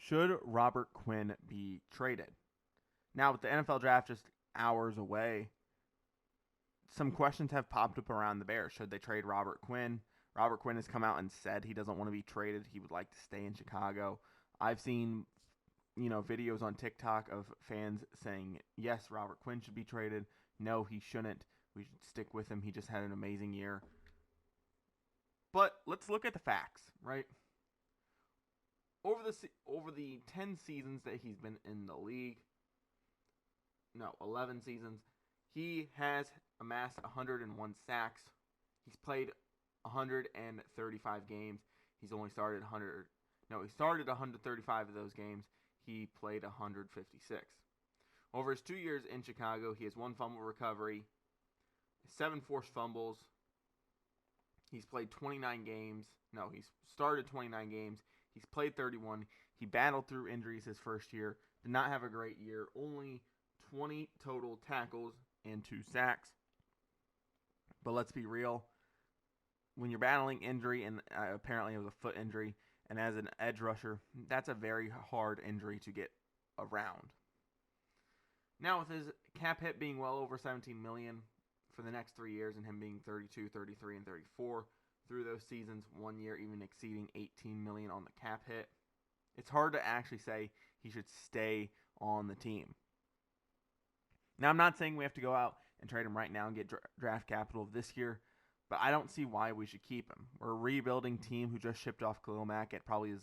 Should Robert Quinn be traded? Now, with the NFL draft just hours away, some questions have popped up around the Bears. Should they trade Robert Quinn? Robert Quinn has come out and said he doesn't want to be traded. He would like to stay in Chicago. I've seen, videos on TikTok of fans saying, yes, Robert Quinn should be traded. No, he shouldn't. We should stick with him. He just had an amazing year. But let's look at the facts, right? Over the 10 seasons that he's been in the league, no, 11 seasons, he has amassed 101 sacks. He's played 135 games. He's only started 100. No, he started 135 of those games. He played 156. Over his 2 years in Chicago, he has 1 fumble recovery, 7 forced fumbles. He's played 29 games. No, he's started 29 games. He's played 31. He battled through injuries his first year. Did not have a great year. Only 20 total tackles and 2 sacks. But let's be real. When you're battling injury, and apparently it was a foot injury, and as an edge rusher, that's a very hard injury to get around. Now, with his cap hit being well over $17 million for the next 3 years, and him being 32, 33, and 34 through those seasons, 1 year even exceeding $18 million on the cap hit, it's hard to actually say he should stay on the team. Now, I'm not saying we have to go out and trade him right now and get draft capital this year, but I don't see why we should keep him. We're a rebuilding team who just shipped off Khalil Mack at probably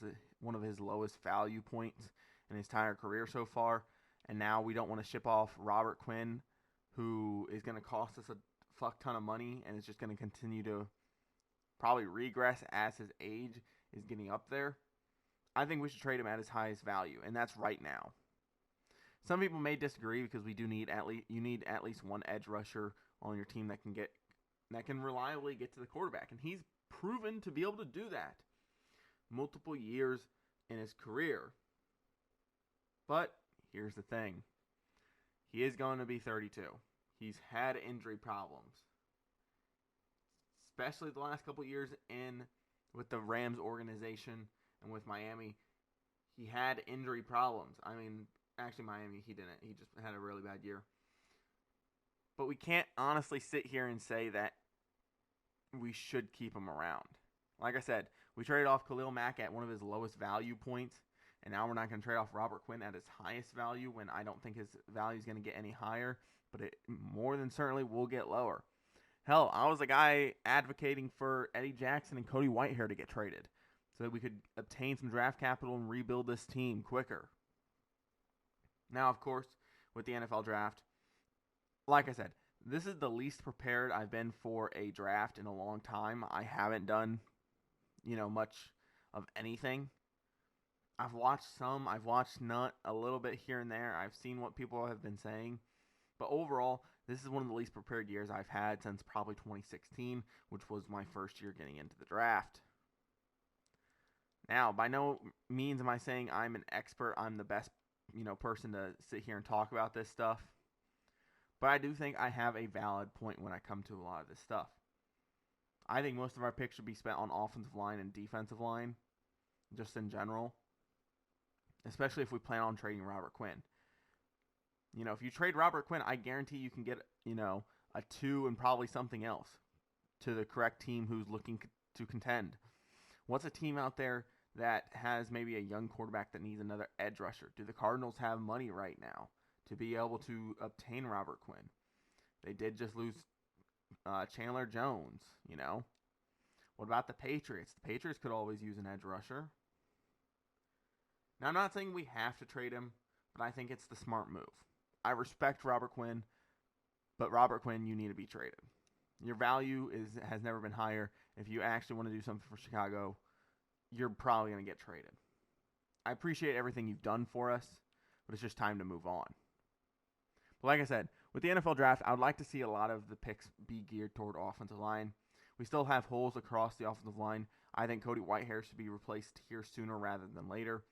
one of his lowest value points in his entire career so far, and now we don't want to ship off Robert Quinn, who is going to cost us a fuck ton of money and is just going to continue to probably regress as his age is getting up there. I think we should trade him at his highest value, and that's right now. Some people may disagree because you need at least one edge rusher on your team that can reliably get to the quarterback, and he's proven to be able to do that multiple years in his career. But here's the thing. He is going to be 32. He's had injury problems, especially the last couple years with the Rams organization and with Miami. He had injury problems. I mean, actually Miami, he didn't. He just had a really bad year. But we can't honestly sit here and say that we should keep him around. Like I said, we traded off Khalil Mack at one of his lowest value points, and now we're not going to trade off Robert Quinn at his highest value when I don't think his value is going to get any higher, but it more than certainly will get lower. Hell, I was a guy advocating for Eddie Jackson and Cody Whitehair to get traded so that we could obtain some draft capital and rebuild this team quicker. Now, of course, with the NFL draft, like I said, this is the least prepared I've been for a draft in a long time. I haven't done, much of anything. I've watched some. I've watched none, a little bit here and there. I've seen what people have been saying. But overall, this is one of the least prepared years I've had since probably 2016, which was my first year getting into the draft. Now, by no means am I saying I'm an expert. I'm the best, person to sit here and talk about this stuff. But I do think I have a valid point when I come to a lot of this stuff. I think most of our picks should be spent on offensive line and defensive line, just in general. Especially if we plan on trading Robert Quinn. If you trade Robert Quinn, I guarantee you can get, a 2 and probably something else to the correct team who's looking to contend. What's a team out there that has maybe a young quarterback that needs another edge rusher? Do the Cardinals have money right now to be able to obtain Robert Quinn? They did just lose Chandler Jones, What about the Patriots? The Patriots could always use an edge rusher. Now, I'm not saying we have to trade him, but I think it's the smart move. I respect Robert Quinn, but Robert Quinn, you need to be traded. Your value has never been higher. If you actually want to do something for Chicago, you're probably going to get traded. I appreciate everything you've done for us, but it's just time to move on. But like I said, with the NFL draft, I would like to see a lot of the picks be geared toward offensive line. We still have holes across the offensive line. I think Cody Whitehair should be replaced here sooner rather than later.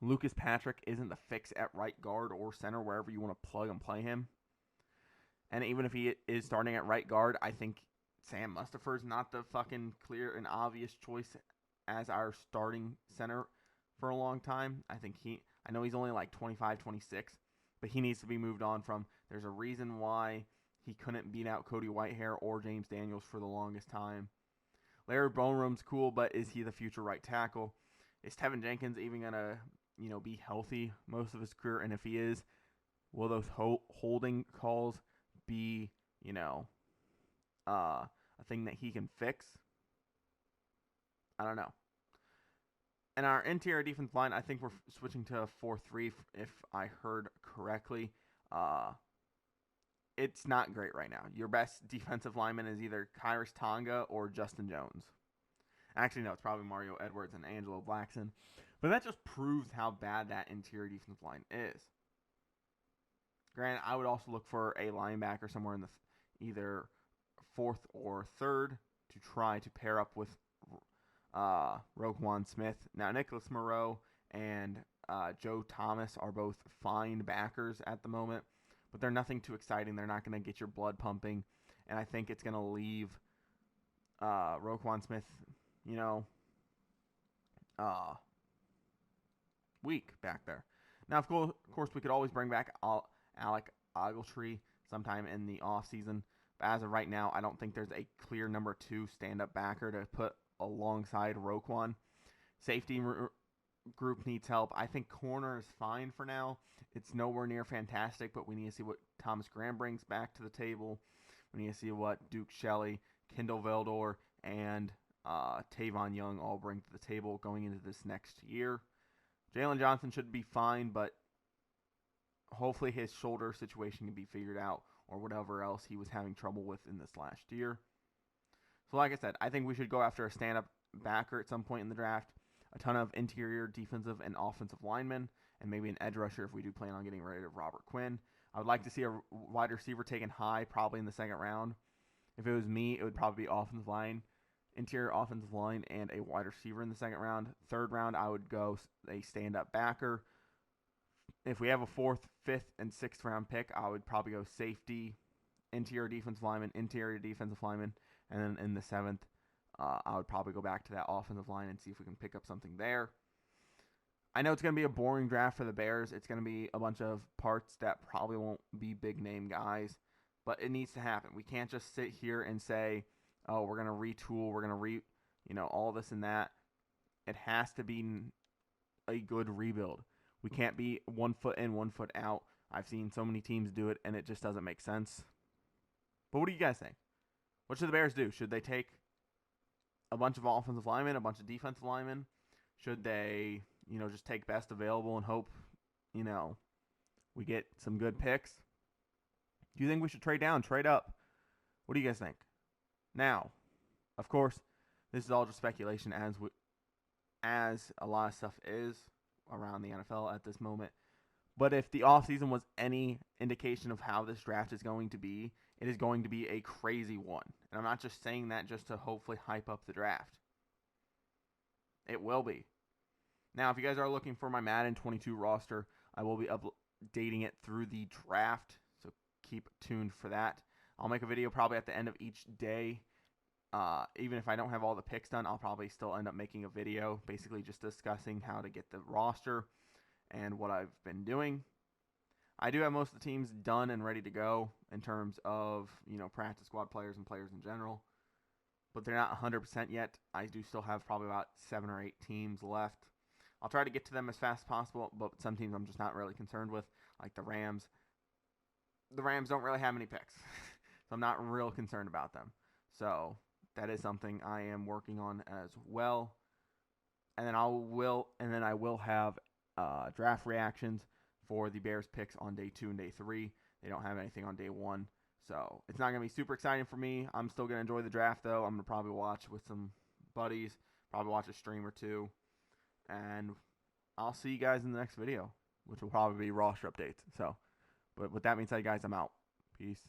Lucas Patrick isn't the fix at right guard or center, wherever you want to plug and play him. And even if he is starting at right guard, I think Sam Mustipher is not the fucking clear and obvious choice as our starting center for a long time. I know he's only like 25, 26, but he needs to be moved on from. There's a reason why he couldn't beat out Cody Whitehair or James Daniels for the longest time. Larry Boneroom's cool, but is he the future right tackle? Is Tevin Jenkins even going to, be healthy most of his career? And if he is, will those holding calls be, a thing that he can fix? I don't know. And our interior defense line, I think we're switching to a 4-3 if I heard correctly. It's not great right now. Your best defensive lineman is either Kyrus Tonga or Justin Jones. Actually, no, it's probably Mario Edwards and Angelo Blackson. But that just proves how bad that interior defensive line is. Granted, I would also look for a linebacker somewhere in the either fourth or third to try to pair up with Roquan Smith. Now, Nicholas Moreau and Joe Thomas are both fine backers at the moment, but they're nothing too exciting. They're not going to get your blood pumping, and I think it's going to leave Roquan Smith, weak back there. Now, of course, we could always bring back Alec Ogletree sometime in the offseason, but as of right now, I don't think there's a clear number 2 stand-up backer to put alongside Roquan. Safety group needs help. I think corner is fine for now. It's nowhere near fantastic, but we need to see what Thomas Graham brings back to the table. We need to see what Duke Shelley, Kendall Vildor, and Tavon Young all bring to the table going into this next year. Jalen Johnson should be fine, but hopefully his shoulder situation can be figured out or whatever else he was having trouble with in this last year. So like I said, I think we should go after a stand-up backer at some point in the draft, a ton of interior defensive and offensive linemen, and maybe an edge rusher if we do plan on getting rid of Robert Quinn. I would like to see a wide receiver taken high, probably in the second round. If it was me, it would probably be offensive line, interior offensive line, and a wide receiver in the second round. Third round, I would go a stand-up backer. If we have a 4th, 5th, and 6th round pick, I would probably go safety, interior defensive lineman, interior defensive lineman, and then in the 7th, I would probably go back to that offensive line and see if we can pick up something there. I know it's going to be a boring draft for the Bears. It's going to be a bunch of parts that probably won't be big-name guys, but it needs to happen. We can't just sit here and say, oh, we're going to retool, we're going to all this and that. It has to be a good rebuild. We can't be 1 foot in, 1 foot out. I've seen so many teams do it, and it just doesn't make sense. But what do you guys think? What should the Bears do? Should they take a bunch of offensive linemen, a bunch of defensive linemen? Should they, just take best available and hope, we get some good picks? Do you think we should trade down, trade up? What do you guys think? Now, of course, this is all just speculation as a lot of stuff is around the NFL at this moment. But if the offseason was any indication of how this draft is going to be, it is going to be a crazy one. And I'm not just saying that just to hopefully hype up the draft. It will be. Now, if you guys are looking for my Madden 22 roster, I will be updating it through the draft, so keep tuned for that. I'll make a video probably at the end of each day. Even if I don't have all the picks done, I'll probably still end up making a video basically just discussing how to get the roster and what I've been doing. I do have most of the teams done and ready to go in terms of, practice squad players and players in general. But they're not 100% yet. I do still have probably about 7 or 8 teams left. I'll try to get to them as fast as possible, but some teams I'm just not really concerned with, like the Rams. The Rams don't really have many picks, so I'm not real concerned about them. So that is something I am working on as well. And then I will have draft reactions for the Bears picks on day 2 and day 3. They don't have anything on day 1. So it's not going to be super exciting for me. I'm still going to enjoy the draft, though. I'm going to probably watch with some buddies, probably watch a stream or two. And I'll see you guys in the next video, which will probably be roster updates. So, but with that being said, guys, I'm out. Peace.